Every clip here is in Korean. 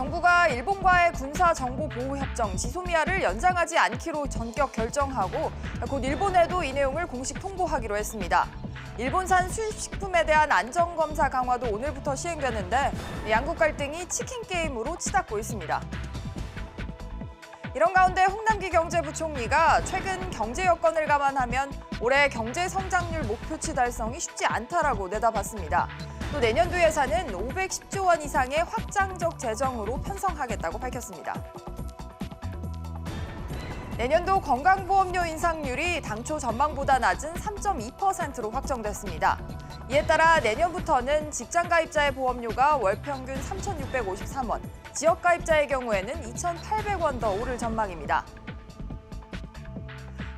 정부가 일본과의 군사정보보호협정 지소미아를 연장하지 않기로 전격 결정하고 곧 일본에도 이 내용을 공식 통보하기로 했습니다. 일본산 수입식품에 대한 안전검사 강화도 오늘부터 시행되는데 양국 갈등이 치킨 게임으로 치닫고 있습니다. 이런 가운데 홍남기 경제부총리가 최근 경제 여건을 감안하면 올해 경제 성장률 목표치 달성이 쉽지 않다라고 내다봤습니다. 또 내년도 예산은 510조 원 이상의 확장적 재정으로 편성하겠다고 밝혔습니다. 내년도 건강보험료 인상률이 당초 전망보다 낮은 3.2%로 확정됐습니다. 이에 따라 내년부터는 직장가입자의 보험료가 월 평균 3,653원, 지역가입자의 경우에는 2,800원 더 오를 전망입니다.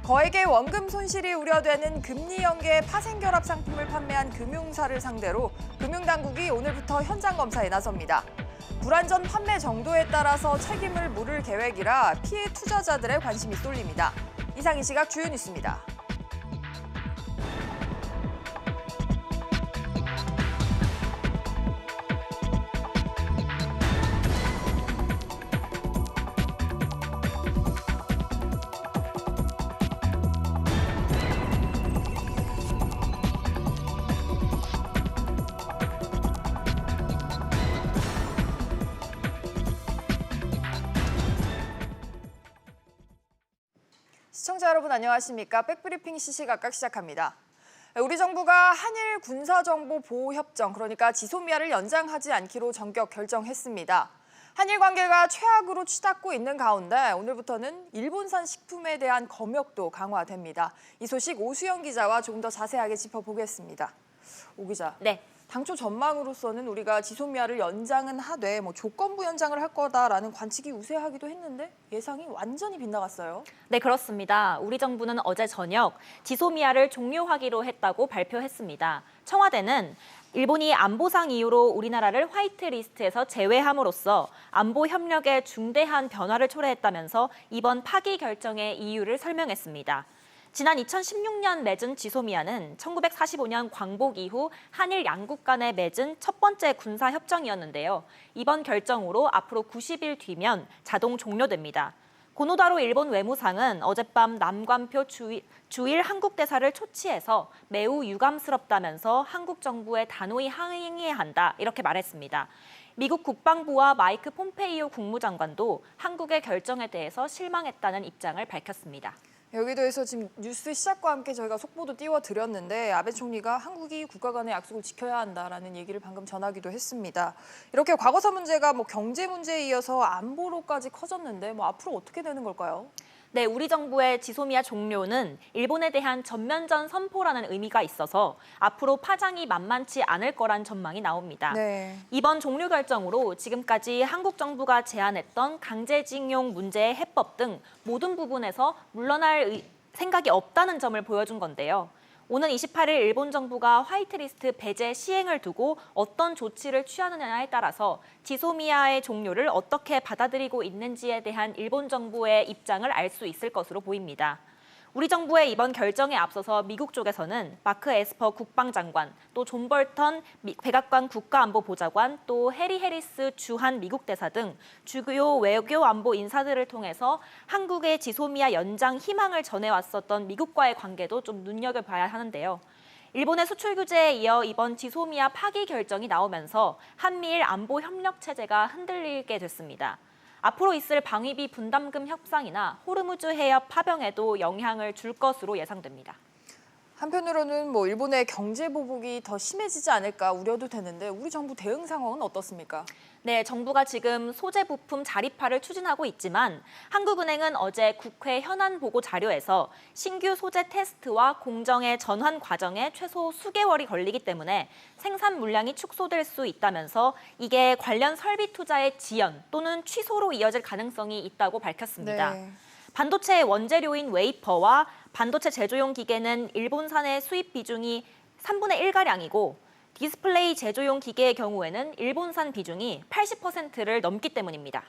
거액의 원금 손실이 우려되는 금리 연계 파생결합 상품을 판매한 금융사를 상대로 금융당국이 오늘부터 현장 검사에 나섭니다. 불안전 판매 정도에 따라서 책임을 물을 계획이라 피해 투자자들의 관심이 쏠립니다. 이상 이 시각 주요 뉴스입니다. 시청자 여러분 안녕하십니까? 백브리핑 시시각각 시작합니다. 우리 정부가 한일 군사정보보호협정, 그러니까 지소미아를 연장하지 않기로 전격 결정했습니다. 한일 관계가 최악으로 치닫고 있는 가운데 오늘부터는 일본산 식품에 대한 검역도 강화됩니다. 이 소식 오수영 기자와 조금 더 자세하게 짚어보겠습니다. 오 기자. 네. 당초 전망으로서는 우리가 지소미아를 연장은 하되 조건부 연장을 할 거다라는 관측이 우세하기도 했는데 예상이 완전히 빗나갔어요. 네, 그렇습니다. 우리 정부는 어제 저녁 지소미아를 종료하기로 했다고 발표했습니다. 청와대는 일본이 안보상 이유로 우리나라를 화이트리스트에서 제외함으로써 안보 협력에 중대한 변화를 초래했다면서 이번 파기 결정의 이유를 설명했습니다. 지난 2016년 맺은 지소미아는 1945년 광복 이후 한일 양국 간에 맺은 첫 번째 군사협정이었는데요. 이번 결정으로 앞으로 90일 뒤면 자동 종료됩니다. 고노다로 일본 외무상은 어젯밤 남관표 주일 한국 대사를 초치해서 매우 유감스럽다면서 한국 정부에 단호히 항의해야 한다 이렇게 말했습니다. 미국 국방부와 마이크 폼페이오 국무장관도 한국의 결정에 대해서 실망했다는 입장을 밝혔습니다. 여기도에서 지금 뉴스 시작과 함께 저희가 속보도 띄워드렸는데 아베 총리가 한국이 국가 간의 약속을 지켜야 한다라는 얘기를 방금 전하기도 했습니다. 이렇게 과거사 문제가 경제 문제에 이어서 안보로까지 커졌는데 앞으로 어떻게 되는 걸까요? 네, 우리 정부의 지소미아 종료는 일본에 대한 전면전 선포라는 의미가 있어서 앞으로 파장이 만만치 않을 거란 전망이 나옵니다. 네. 이번 종료 결정으로 지금까지 한국 정부가 제안했던 강제징용 문제의 해법 등 모든 부분에서 물러날 생각이 없다는 점을 보여준 건데요. 오는 28일 일본 정부가 화이트리스트 배제 시행을 두고 어떤 조치를 취하느냐에 따라서 지소미아의 종료를 어떻게 받아들이고 있는지에 대한 일본 정부의 입장을 알 수 있을 것으로 보입니다. 우리 정부의 이번 결정에 앞서서 미국 쪽에서는 마크 에스퍼 국방장관, 또 존 볼턴 백악관 국가안보보좌관, 또 해리 해리스 주한 미국 대사 등 주요 외교 안보 인사들을 통해서 한국의 지소미아 연장 희망을 전해왔었던 미국과의 관계도 좀 눈여겨봐야 하는데요. 일본의 수출 규제에 이어 이번 지소미아 파기 결정이 나오면서 한미일 안보 협력 체제가 흔들리게 됐습니다. 앞으로 있을 방위비 분담금 협상이나 호르무즈 해협 파병에도 영향을 줄 것으로 예상됩니다. 한편으로는 일본의 경제 보복이 더 심해지지 않을까 우려도 되는데 우리 정부 대응 상황은 어떻습니까? 네, 정부가 지금 소재 부품 자립화를 추진하고 있지만 한국은행은 어제 국회 현안 보고 자료에서 신규 소재 테스트와 공정의 전환 과정에 최소 수개월이 걸리기 때문에 생산 물량이 축소될 수 있다면서 이게 관련 설비 투자의 지연 또는 취소로 이어질 가능성이 있다고 밝혔습니다. 네. 반도체 원재료인 웨이퍼와 반도체 제조용 기계는 일본산의 수입 비중이 3분의 1가량이고 디스플레이 제조용 기계의 경우에는 일본산 비중이 80%를 넘기 때문입니다.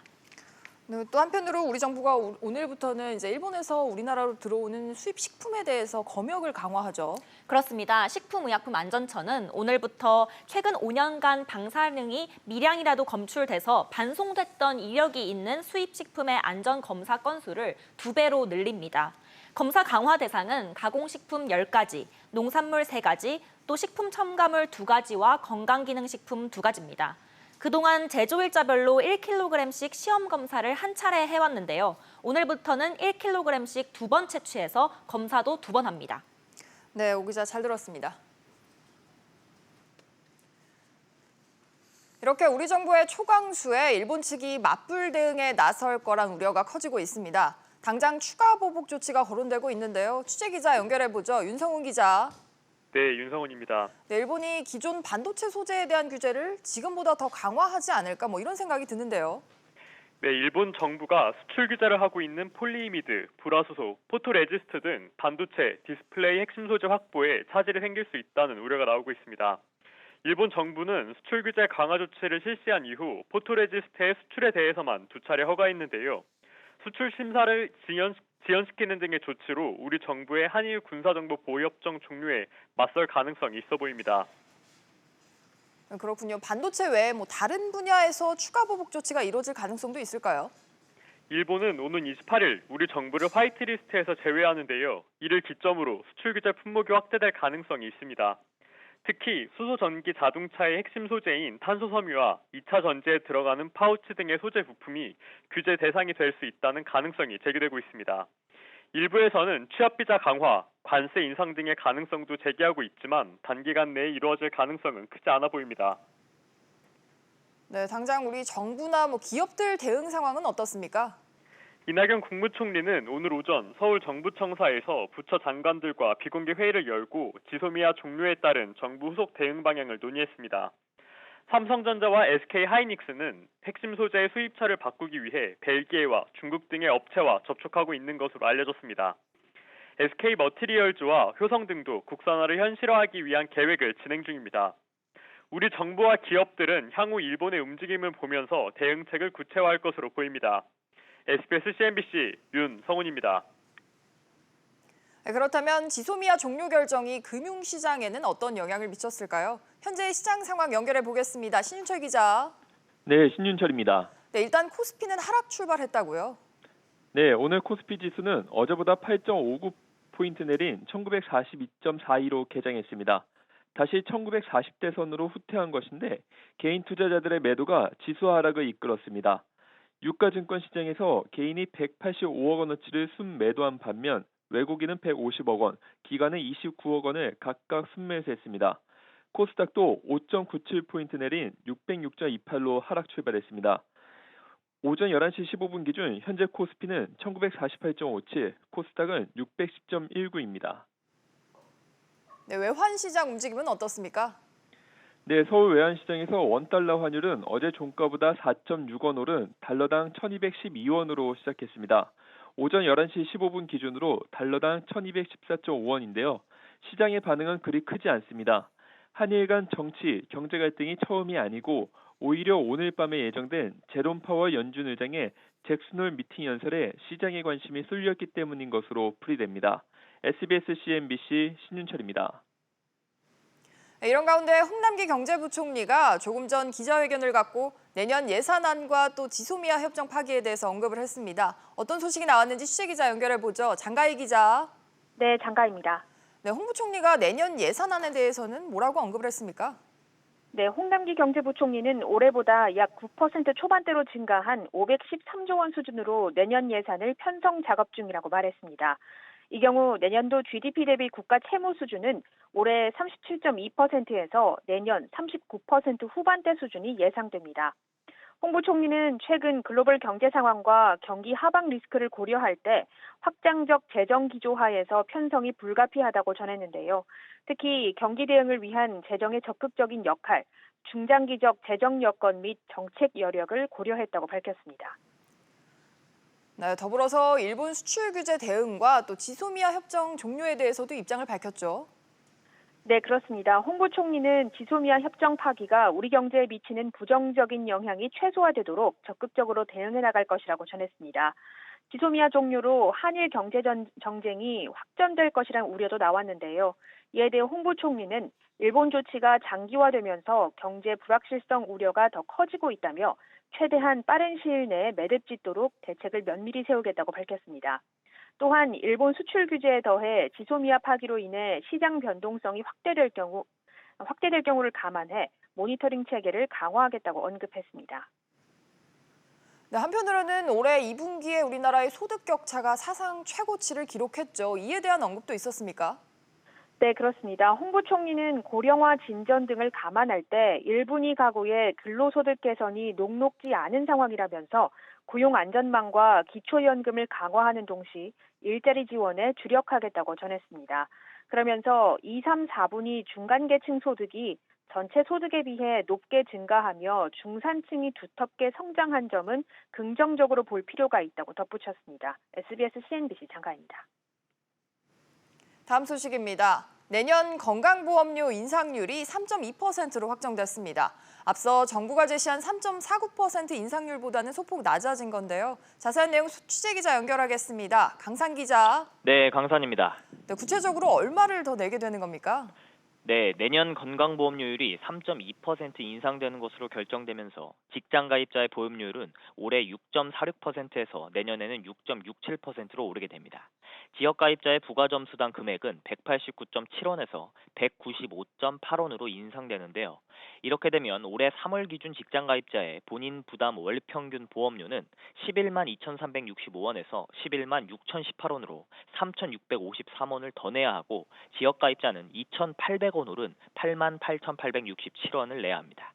네, 또 한편으로 우리 정부가 오늘부터는 이제 일본에서 우리나라로 들어오는 수입 식품에 대해서 검역을 강화하죠. 그렇습니다. 식품의약품안전처는 오늘부터 최근 5년간 방사능이 미량이라도 검출돼서 반송됐던 이력이 있는 수입 식품의 안전 검사 건수를 2배로 늘립니다. 검사 강화 대상은 가공식품 10가지, 농산물 3가지, 또 식품 첨가물 2가지와 건강기능식품 2가지입니다. 그동안 제조일자별로 1kg씩 시험 검사를 한 차례 해왔는데요. 오늘부터는 1kg씩 2번 채취해서 검사도 2번 합니다. 네, 오 기자 잘 들었습니다. 이렇게 우리 정부의 초강수에 일본 측이 맞불 대응에 나설 거란 우려가 커지고 있습니다. 당장 추가 보복 조치가 거론되고 있는데요. 취재 기자 연결해보죠. 윤성훈 기자. 네, 윤성훈입니다. 네, 일본이 기존 반도체 소재에 대한 규제를 지금보다 더 강화하지 않을까 이런 생각이 드는데요. 네, 일본 정부가 수출 규제를 하고 있는 폴리이미드, 불화수소, 포토레지스트 등 반도체, 디스플레이 핵심 소재 확보에 차질이 생길 수 있다는 우려가 나오고 있습니다. 일본 정부는 수출 규제 강화 조치를 실시한 이후 포토레지스트의 수출에 대해서만 2차례 허가했는데요. 수출 심사를 지연시키는 등의 조치로 우리 정부의 한일 군사정보 보호협정 종료에 맞설 가능성이 있어 보입니다. 그렇군요. 반도체 외에 다른 분야에서 추가 보복 조치가 이루어질 가능성도 있을까요? 일본은 오는 28일 우리 정부를 화이트리스트에서 제외하는데요. 이를 기점으로 수출 규제 품목이 확대될 가능성이 있습니다. 특히 수소전기 자동차의 핵심 소재인 탄소섬유와 2차 전지에 들어가는 파우치 등의 소재 부품이 규제 대상이 될 수 있다는 가능성이 제기되고 있습니다. 일부에서는 취업비자 강화, 관세 인상 등의 가능성도 제기하고 있지만 단기간 내에 이루어질 가능성은 크지 않아 보입니다. 네, 당장 우리 정부나 기업들 대응 상황은 어떻습니까? 이낙연 국무총리는 오늘 오전 서울 정부청사에서 부처 장관들과 비공개 회의를 열고 지소미아 종료에 따른 정부 후속 대응 방향을 논의했습니다. 삼성전자와 SK하이닉스는 핵심 소재의 수입처를 바꾸기 위해 벨기에와 중국 등의 업체와 접촉하고 있는 것으로 알려졌습니다. SK머티리얼즈와 효성 등도 국산화를 현실화하기 위한 계획을 진행 중입니다. 우리 정부와 기업들은 향후 일본의 움직임을 보면서 대응책을 구체화할 것으로 보입니다. SBS CNBC 윤성훈입니다. 네, 그렇다면 지소미아 종료 결정이 금융시장에는 어떤 영향을 미쳤을까요? 현재 시장 상황 연결해 보겠습니다. 신윤철 기자. 네, 신윤철입니다. 네, 일단 코스피는 하락 출발했다고요? 네, 오늘 코스피 지수는 어제보다 8.59포인트 내린 1942.42로 개장했습니다. 다시 1940대 선으로 후퇴한 것인데 개인 투자자들의 매도가 지수 하락을 이끌었습니다. 유가증권 시장에서 개인이 185억 원어치를 순매도한 반면 외국인은 150억 원, 기관은 29억 원을 각각 순매수했습니다. 코스닥도 5.97포인트 내린 606.28로 하락 출발했습니다. 오전 11시 15분 기준 현재 코스피는 1948.57, 코스닥은 610.19입니다. 네, 외환시장 움직임은 어떻습니까? 네, 서울 외환시장에서 원달러 환율은 어제 종가보다 4.6원 오른 달러당 1212원으로 시작했습니다. 오전 11시 15분 기준으로 달러당 1214.5원인데요. 시장의 반응은 그리 크지 않습니다. 한일 간 정치, 경제 갈등이 처음이 아니고 오히려 오늘 밤에 예정된 제롬 파월 연준 의장의 잭슨홀 미팅 연설에 시장의 관심이 쏠렸기 때문인 것으로 풀이됩니다. SBS CNBC 신윤철입니다. 네, 이런 가운데 홍남기 경제부총리가 조금 전 기자회견을 갖고 내년 예산안과 또 지소미아 협정 파기에 대해서 언급을 했습니다. 어떤 소식이 나왔는지 취재기자 연결해보죠. 장가희 기자. 네, 장가입니다. 네, 홍 부총리가 내년 예산안에 대해서는 뭐라고 언급을 했습니까? 네, 홍남기 경제부총리는 올해보다 약 9% 초반대로 증가한 513조 원 수준으로 내년 예산을 편성 작업 중이라고 말했습니다. 이 경우 내년도 GDP 대비 국가 채무 수준은 올해 37.2%에서 내년 39% 후반대 수준이 예상됩니다. 홍 부총리는 최근 글로벌 경제 상황과 경기 하방 리스크를 고려할 때 확장적 재정 기조 하에서 편성이 불가피하다고 전했는데요. 특히 경기 대응을 위한 재정의 적극적인 역할, 중장기적 재정 여건 및 정책 여력을 고려했다고 밝혔습니다. 네, 더불어서 일본 수출 규제 대응과 또 지소미아 협정 종료에 대해서도 입장을 밝혔죠. 네, 그렇습니다. 홍보총리는 지소미아 협정 파기가 우리 경제에 미치는 부정적인 영향이 최소화되도록 적극적으로 대응해 나갈 것이라고 전했습니다. 지소미아 종료로 한일 경제 정쟁이 확전될 것이란 우려도 나왔는데요. 이에 대해 홍보총리는 일본 조치가 장기화되면서 경제 불확실성 우려가 더 커지고 있다며 최대한 빠른 시일 내에 매듭짓도록 대책을 면밀히 세우겠다고 밝혔습니다. 또한 일본 수출 규제에 더해 지소미아 파기로 인해 시장 변동성이 확대될 경우를 감안해 모니터링 체계를 강화하겠다고 언급했습니다. 네, 한편으로는 올해 2분기에 우리나라의 소득 격차가 사상 최고치를 기록했죠. 이에 대한 언급도 있었습니까? 네, 그렇습니다. 홍보총리는 고령화 진전 등을 감안할 때 1분위 가구의 근로소득 개선이 녹록지 않은 상황이라면서 고용 안전망과 기초연금을 강화하는 동시 일자리 지원에 주력하겠다고 전했습니다. 그러면서 2, 3, 4분위 중간계층 소득이 전체 소득에 비해 높게 증가하며 중산층이 두텁게 성장한 점은 긍정적으로 볼 필요가 있다고 덧붙였습니다. SBS CNBC 장가입니다. 다음 소식입니다. 내년 건강보험료 인상률이 3.2%로 확정됐습니다. 앞서 정부가 제시한 3.49% 인상률보다는 소폭 낮아진 건데요. 자세한 내용 취재기자 연결하겠습니다. 강산 기자. 네, 강산입니다. 네, 구체적으로 얼마를 더 내게 되는 겁니까? 네, 내년 건강보험료율이 3.2% 인상되는 것으로 결정되면서 직장 가입자의 보험료율은 올해 6.46%에서 내년에는 6.67%로 오르게 됩니다. 지역 가입자의 부가점수당 금액은 189.7원에서 195.8원으로 인상되는데요. 이렇게 되면 올해 3월 기준 직장 가입자의 본인 부담 월 평균 보험료는 11만 2,365원에서 11만 6,018원으로 3,653원을 더 내야 하고 지역 가입자는 2,800원 오른 8만 8,867원을 내야 합니다.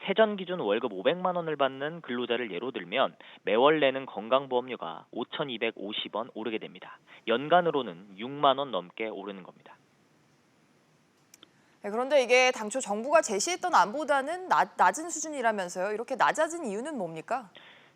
세전 기준 월급 500만 원을 받는 근로자를 예로 들면 매월 내는 건강보험료가 5,250원 오르게 됩니다. 연간으로는 6만 원 넘게 오르는 겁니다. 네, 그런데 이게 당초 정부가 제시했던 안보다는 낮은 수준이라면서요. 이렇게 낮아진 이유는 뭡니까?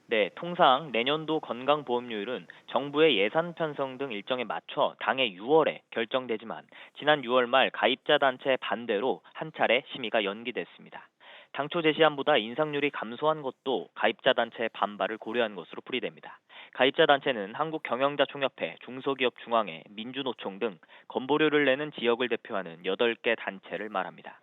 네, 통상 내년도 건강보험료율은 정부의 예산 편성 등 일정에 맞춰 당해 6월에 결정되지만 지난 6월 말 가입자 단체 반대로 한 차례 심의가 연기됐습니다. 당초 제시안보다 인상률이 감소한 것도 가입자 단체의 반발을 고려한 것으로 풀이됩니다. 가입자 단체는 한국경영자총협회, 중소기업중앙회, 민주노총 등 건보료를 내는 지역을 대표하는 8개 단체를 말합니다.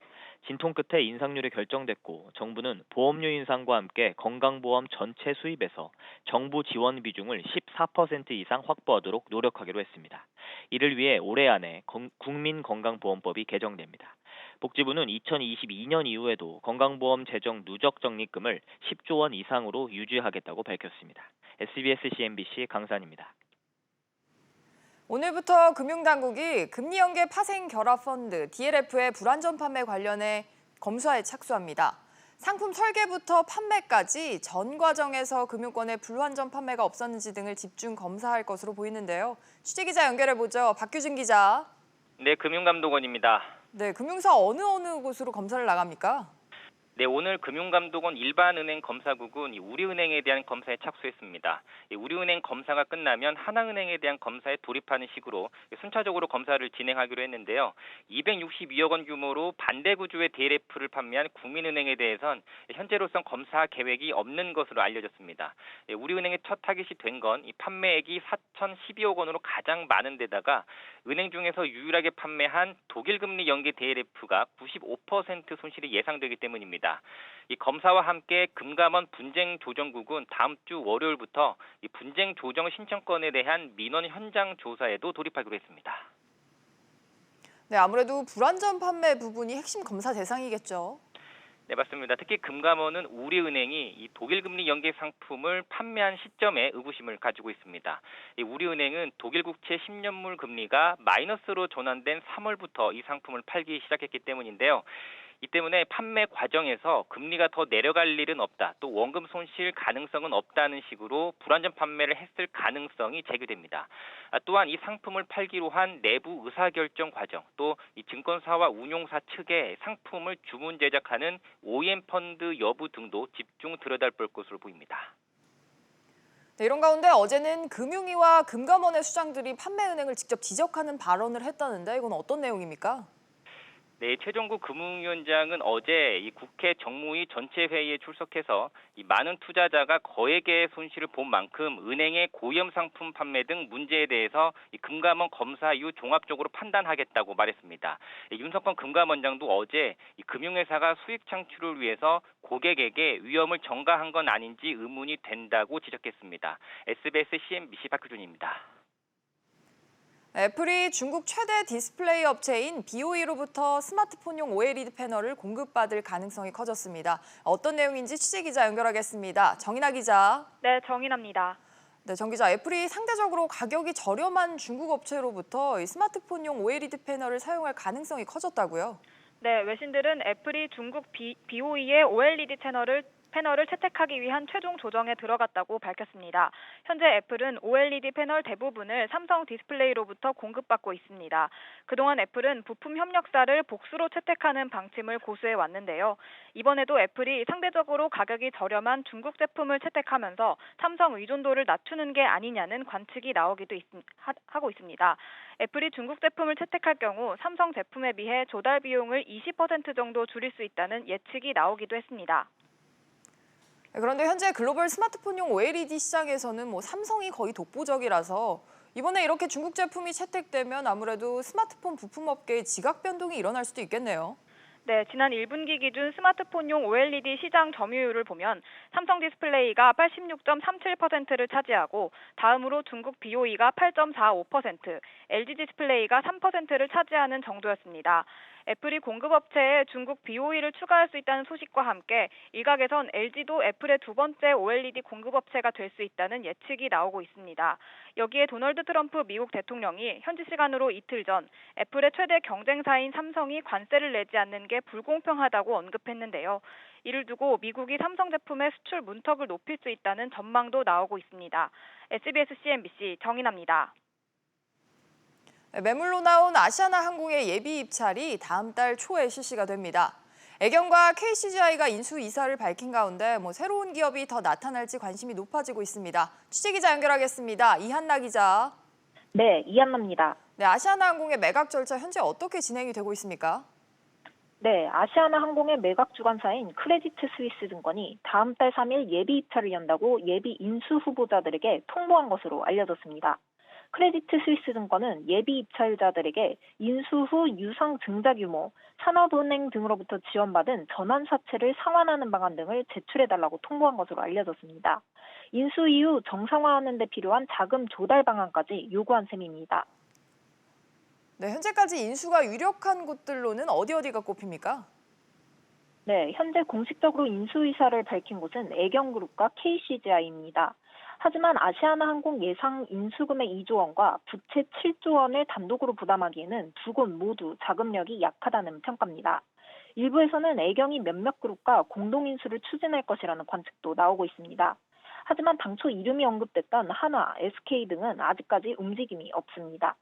진통 끝에 인상률이 결정됐고 정부는 보험료 인상과 함께 건강보험 전체 수입에서 정부 지원 비중을 14% 이상 확보하도록 노력하기로 했습니다. 이를 위해 올해 안에 국민건강보험법이 개정됩니다. 복지부는 2022년 이후에도 건강보험 재정 누적 적립금을 10조 원 이상으로 유지하겠다고 밝혔습니다. SBS CNBC 강산입니다. 오늘부터 금융당국이 금리연계 파생 결합 펀드 DLF의 불안전 판매 관련해 검사에 착수합니다. 상품 설계부터 판매까지 전 과정에서 금융권의 불완전 판매가 없었는지 등을 집중 검사할 것으로 보이는데요. 취재기자 연결해보죠. 박규준 기자. 네, 금융감독원입니다. 네, 금융사 어느 곳으로 검사를 나갑니까? 네, 오늘 금융감독원 일반은행 검사국은 우리은행에 대한 검사에 착수했습니다. 우리은행 검사가 끝나면 하나은행에 대한 검사에 돌입하는 식으로 순차적으로 검사를 진행하기로 했는데요. 262억 원 규모로 반대 구조의 DLF를 판매한 국민은행에 대해선 현재로선 검사 계획이 없는 것으로 알려졌습니다. 우리은행의 첫 타깃이 된 건 이 판매액이 4,012억 원으로 가장 많은 데다가 은행 중에서 유일하게 판매한 독일금리 연계 DLF가 95% 손실이 예상되기 때문입니다. 이 검사와 함께 금감원 분쟁조정국은 다음 주 월요일부터 이 분쟁조정 신청권에 대한 민원 현장 조사에도 돌입하기로 했습니다. 네, 아무래도 불완전 판매 부분이 핵심 검사 대상이겠죠. 네, 맞습니다. 특히 금감원은 우리은행이 이 독일금리 연계 상품을 판매한 시점에 의구심을 가지고 있습니다. 이 우리은행은 독일 국채 10년물 금리가 마이너스로 전환된 3월부터 이 상품을 팔기 시작했기 때문인데요. 이 때문에 판매 과정에서 금리가 더 내려갈 일은 없다. 또 원금 손실 가능성은 없다는 식으로 불완전 판매를 했을 가능성이 제기됩니다. 또한 이 상품을 팔기로 한 내부 의사결정 과정, 또 이 증권사와 운용사 측에 상품을 주문 제작하는 OEM 펀드 여부 등도 집중 들여다볼 것으로 보입니다. 네, 이런 가운데 어제는 금융위와 금감원의 수장들이 판매은행을 직접 지적하는 발언을 했다는데 이건 어떤 내용입니까? 네, 최종구 금융위원장은 어제 이 국회 정무위 전체 회의에 출석해서 이 많은 투자자가 거액의 손실을 본 만큼 은행의 고위험 상품 판매 등 문제에 대해서 이 금감원 검사 이후 종합적으로 판단하겠다고 말했습니다. 윤석권 금감원장도 어제 이 금융회사가 수익 창출을 위해서 고객에게 위험을 전가한 건 아닌지 의문이 된다고 지적했습니다. SBS CNBC 박규준입니다. 애플이 중국 최대 디스플레이 업체인 BOE로부터 스마트폰용 OLED 패널을 공급받을 가능성이 커졌습니다. 어떤 내용인지 취재기자 연결하겠습니다. 정인아 기자. 네, 정인아입니다. 네, 정 기자. 애플이 상대적으로 가격이 저렴한 중국 업체로부터 이 스마트폰용 OLED 패널을 사용할 가능성이 커졌다고요? 네, 외신들은 애플이 중국 BOE의 OLED 패널을 채택하기 위한 최종 조정에 들어갔다고 밝혔습니다. 현재 애플은 OLED 패널 대부분을 삼성 디스플레이로부터 공급받고 있습니다. 그동안 애플은 부품 협력사를 복수로 채택하는 방침을 고수해 왔는데요. 이번에도 애플이 상대적으로 가격이 저렴한 중국 제품을 채택하면서 삼성 의존도를 낮추는 게 아니냐는 관측이 나오기도 하고 있습니다. 애플이 중국 제품을 채택할 경우 삼성 제품에 비해 조달 비용을 20% 정도 줄일 수 있다는 예측이 나오기도 했습니다. 그런데 현재 글로벌 스마트폰용 OLED 시장에서는 삼성이 거의 독보적이라서 이번에 이렇게 중국 제품이 채택되면 아무래도 스마트폰 부품업계의 지각 변동이 일어날 수도 있겠네요. 네, 지난 1분기 기준 스마트폰용 OLED 시장 점유율을 보면 삼성 디스플레이가 86.37%를 차지하고 다음으로 중국 BOE가 8.45%, LG 디스플레이가 3%를 차지하는 정도였습니다. 애플이 공급업체에 중국 BOE를 추가할 수 있다는 소식과 함께 일각에선 LG도 애플의 두 번째 OLED 공급업체가 될 수 있다는 예측이 나오고 있습니다. 여기에 도널드 트럼프 미국 대통령이 현지 시간으로 이틀 전 애플의 최대 경쟁사인 삼성이 관세를 내지 않는 게 불공평하다고 언급했는데요. 이를 두고 미국이 삼성 제품의 수출 문턱을 높일 수 있다는 전망도 나오고 있습니다. SBS CNBC 정인아입니다. 매물로 나온 아시아나항공의 예비 입찰이 다음 달 초에 실시가 됩니다. 애경과 KCGI가 인수 이사를 밝힌 가운데 새로운 기업이 더 나타날지 관심이 높아지고 있습니다. 취재기자 연결하겠습니다. 이한나 기자. 네, 이한나입니다. 네, 아시아나항공의 매각 절차 현재 어떻게 진행이 되고 있습니까? 네, 아시아나항공의 매각 주관사인 크레디트 스위스 증권이 다음 달 3일 예비 입찰을 연다고 예비 인수 후보자들에게 통보한 것으로 알려졌습니다. 크레디트 스위스 증권은 예비 입찰자들에게 인수 후 유상 증자 규모, 산업은행 등으로부터 지원받은 전환사채를 상환하는 방안 등을 제출해달라고 통보한 것으로 알려졌습니다. 인수 이후 정상화하는 데 필요한 자금 조달 방안까지 요구한 셈입니다. 네, 현재까지 인수가 유력한 곳들로는 어디가 꼽힙니까? 네, 현재 공식적으로 인수 의사를 밝힌 곳은 애경그룹과 KCGI입니다. 하지만 아시아나항공 예상 인수금액 2조 원과 부채 7조 원을 단독으로 부담하기에는 두 곳 모두 자금력이 약하다는 평가입니다. 일부에서는 애경이 몇몇 그룹과 공동 인수를 추진할 것이라는 관측도 나오고 있습니다. 하지만 당초 이름이 언급됐던 한화, SK 등은 아직까지 움직임이 없습니다.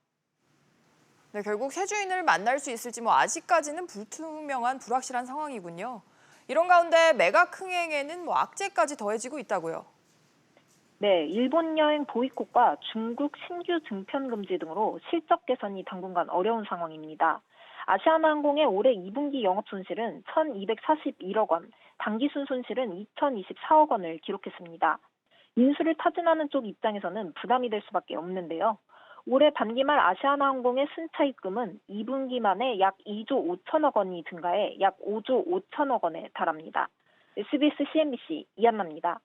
네, 결국 새 주인을 만날 수 있을지 아직까지는 불투명한 불확실한 상황이군요. 이런 가운데 매각 흥행에는 악재까지 더해지고 있다고요. 네, 일본 여행 보이콧과 중국 신규 증편 금지 등으로 실적 개선이 당분간 어려운 상황입니다. 아시아나항공의 올해 2분기 영업 손실은 1,241억 원, 당기순 손실은 2,024억 원을 기록했습니다. 인수를 타진하는 쪽 입장에서는 부담이 될 수밖에 없는데요. 올해 반기말 아시아나항공의 순차입금은 2분기 만에 약 2조 5천억 원이 증가해 약 5조 5천억 원에 달합니다. SBS CNBC 이한나입니다.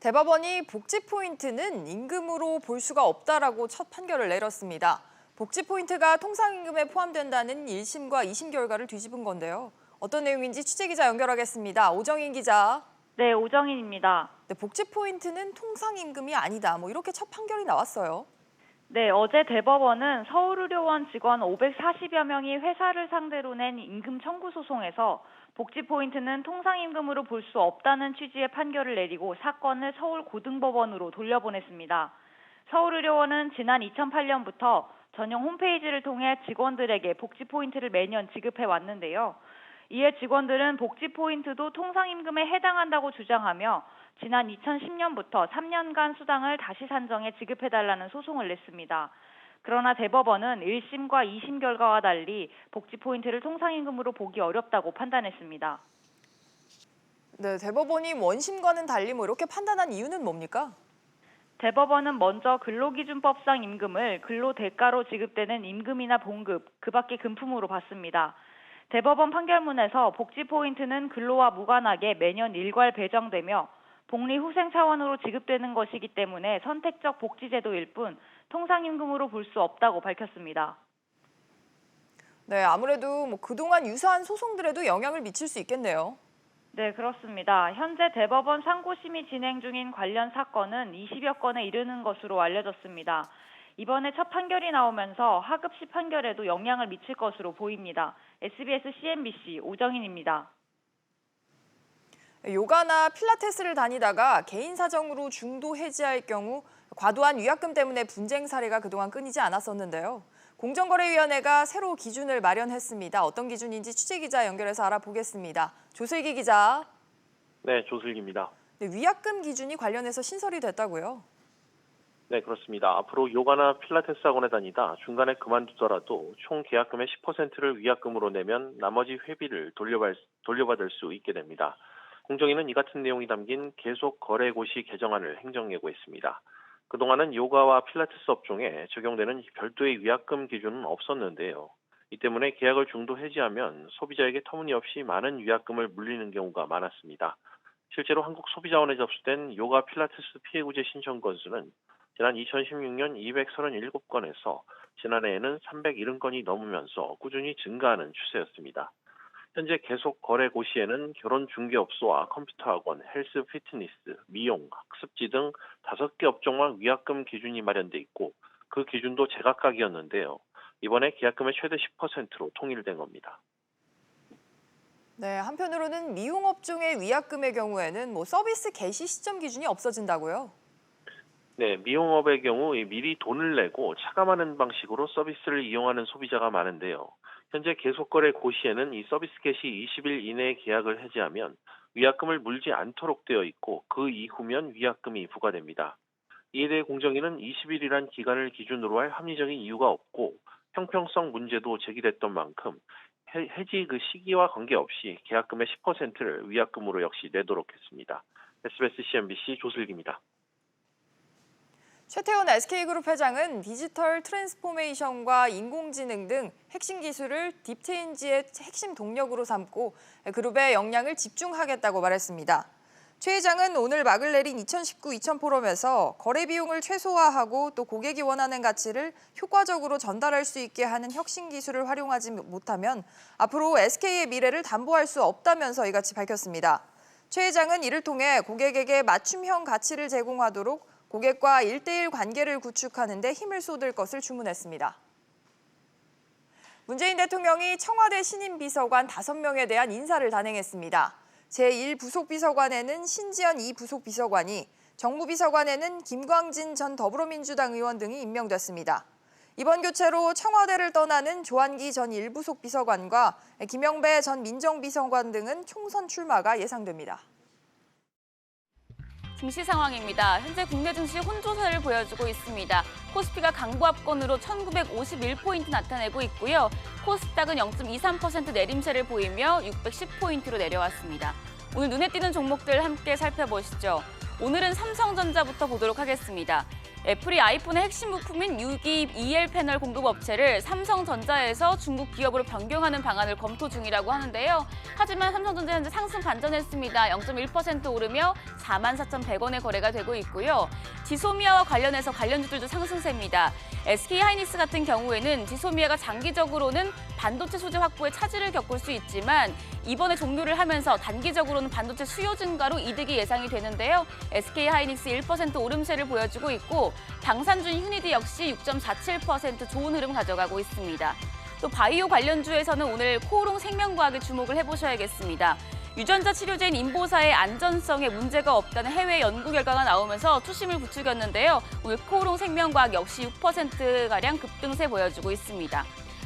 대법원이 복지 포인트는 임금으로 볼 수가 없다라고 첫 판결을 내렸습니다. 복지 포인트가 통상임금에 포함된다는 1심과 2심 결과를 뒤집은 건데요. 어떤 내용인지 취재기자 연결하겠습니다. 오정인 기자. 네, 오정인입니다. 네, 복지 포인트는 통상임금이 아니다. 이렇게 첫 판결이 나왔어요. 네, 어제 대법원은 서울의료원 직원 540여 명이 회사를 상대로 낸 임금 청구 소송에서 복지 포인트는 통상임금으로 볼 수 없다는 취지의 판결을 내리고 사건을 서울고등법원으로 돌려보냈습니다. 서울의료원은 지난 2008년부터 전용 홈페이지를 통해 직원들에게 복지 포인트를 매년 지급해 왔는데요. 이에 직원들은 복지 포인트도 통상임금에 해당한다고 주장하며 지난 2010년부터 3년간 수당을 다시 산정해 지급해달라는 소송을 냈습니다. 그러나 대법원은 1심과 2심 결과와 달리 복지 포인트를 통상임금으로 보기 어렵다고 판단했습니다. 네, 대법원이 원심과는 달리 이렇게 판단한 이유는 뭡니까? 대법원은 먼저 근로기준법상 임금을 근로 대가로 지급되는 임금이나 봉급, 그 밖의 금품으로 봤습니다. 대법원 판결문에서 복지 포인트는 근로와 무관하게 매년 일괄 배정되며 복리 후생 차원으로 지급되는 것이기 때문에 선택적 복지제도일 뿐 통상임금으로 볼 수 없다고 밝혔습니다. 네, 아무래도 그동안 유사한 소송들에도 영향을 미칠 수 있겠네요. 네, 그렇습니다. 현재 대법원 상고심의 진행 중인 관련 사건은 20여 건에 이르는 것으로 알려졌습니다. 이번에 첫 판결이 나오면서 하급시 판결에도 영향을 미칠 것으로 보입니다. SBS CNBC 오정인입니다. 요가나 필라테스를 다니다가 개인 사정으로 중도 해지할 경우 과도한 위약금 때문에 분쟁 사례가 그동안 끊이지 않았었는데요. 공정거래위원회가 새로 기준을 마련했습니다. 어떤 기준인지 취재기자 연결해서 알아보겠습니다. 조슬기 기자. 네, 조슬기입니다. 네, 위약금 기준이 관련해서 신설이 됐다고요? 네, 그렇습니다. 앞으로 요가나 필라테스 학원에 다니다 중간에 그만두더라도 총 계약금의 10%를 위약금으로 내면 나머지 회비를 돌려받을 수 있게 됩니다. 공정위는 이 같은 내용이 담긴 계속 거래 고시 개정안을 행정예고했습니다. 그동안은 요가와 필라테스 업종에 적용되는 별도의 위약금 기준은 없었는데요. 이 때문에 계약을 중도 해지하면 소비자에게 터무니없이 많은 위약금을 물리는 경우가 많았습니다. 실제로 한국소비자원에 접수된 요가 필라테스 피해구제 신청 건수는 지난 2016년 237건에서 지난해에는 370건이 넘으면서 꾸준히 증가하는 추세였습니다. 현재 계속 거래 고시에는 결혼 중개업소와 컴퓨터 학원, 헬스 피트니스, 미용, 학습지 등 5개 업종만 위약금 기준이 마련돼 있고 그 기준도 제각각이었는데요. 이번에 계약금의 최대 10%로 통일된 겁니다. 네, 한편으로는 미용업종의 위약금의 경우에는 서비스 개시 시점 기준이 없어진다고요? 네, 미용업의 경우 미리 돈을 내고 차감하는 방식으로 서비스를 이용하는 소비자가 많은데요. 현재 계속거래 고시에는 이 서비스 개시 20일 이내에 계약을 해지하면 위약금을 물지 않도록 되어 있고 그 이후면 위약금이 부과됩니다. 이에 대해 공정위는 20일이란 기간을 기준으로 할 합리적인 이유가 없고 형평성 문제도 제기됐던 만큼 해지 그 시기와 관계없이 계약금의 10%를 위약금으로 역시 내도록 했습니다. SBS CNBC 조슬기입니다. 최태원 SK그룹 회장은 디지털 트랜스포메이션과 인공지능 등 핵심 기술을 딥체인지의 핵심 동력으로 삼고 그룹의 역량을 집중하겠다고 말했습니다. 최 회장은 오늘 막을 내린 2019-2000 포럼에서 거래 비용을 최소화하고 또 고객이 원하는 가치를 효과적으로 전달할 수 있게 하는 혁신 기술을 활용하지 못하면 앞으로 SK의 미래를 담보할 수 없다면서 이같이 밝혔습니다. 최 회장은 이를 통해 고객에게 맞춤형 가치를 제공하도록 고객과 1대1 관계를 구축하는 데 힘을 쏟을 것을 주문했습니다. 문재인 대통령이 청와대 신임 비서관 5명에 대한 인사를 단행했습니다. 제1부속비서관에는 신지연 2부속비서관이, 정무비서관에는 김광진 전 더불어민주당 의원 등이 임명됐습니다. 이번 교체로 청와대를 떠나는 조한기 전 1부속 비서관과 김영배 전 민정비서관 등은 총선 출마가 예상됩니다. 증시 상황입니다. 현재 국내 증시 혼조세를 보여주고 있습니다. 코스피가 강보합권으로 1951포인트 나타내고 있고요. 코스닥은 0.23% 내림세를 보이며 610포인트로 내려왔습니다. 오늘 눈에 띄는 종목들 함께 살펴보시죠. 오늘은 삼성전자부터 보도록 하겠습니다. 애플이 아이폰의 핵심 부품인 유기 EL 패널 공급 업체를 삼성전자에서 중국 기업으로 변경하는 방안을 검토 중이라고 하는데요. 하지만 삼성전자 현재 상승 반전했습니다. 0.1% 오르며 44,100원에 거래가 되고 있고요. 지소미아와 관련해서 관련주들도 상승세입니다. SK하이닉스 같은 경우에는 지소미아가 장기적으로는 반도체 소재 확보에 차질을 겪을 수 있지만 이번에 종료를 하면서 단기적으로는 반도체 수요 증가로 이득이 예상이 되는데요. SK하이닉스 1% 오름세를 보여주고 있고 방산주인 휴니디 역시 6.47% 좋은 흐름 가져가고 있습니다. 또 바이오 관련주에서는 오늘 코오롱 생명과학에 주목을 해보셔야겠습니다. 유전자 치료제인 인보사의 안전성에 문제가 없다는 해외 연구 결과가 나오면서 투심을 부추겼는데요. 오늘 코오롱 생명과학 역시 6%가량 급등세 보여주고 있습니다.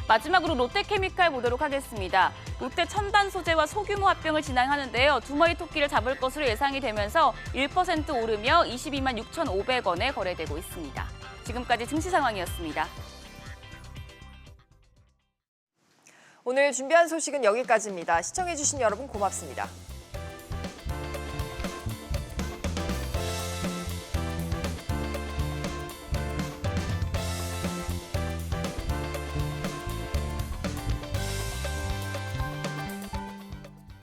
마지막으로 롯데케미칼 보도록 하겠습니다. 롯데 첨단 소재와 소규모 합병을 진행하는데요. 2마리 토끼를 잡을 것으로 예상이 되면서 1% 오르며 22만 6,500원에 거래되고 있습니다. 지금까지 증시 상황이었습니다. 오늘 준비한 소식은 여기까지입니다. 시청해주신 여러분 고맙습니다.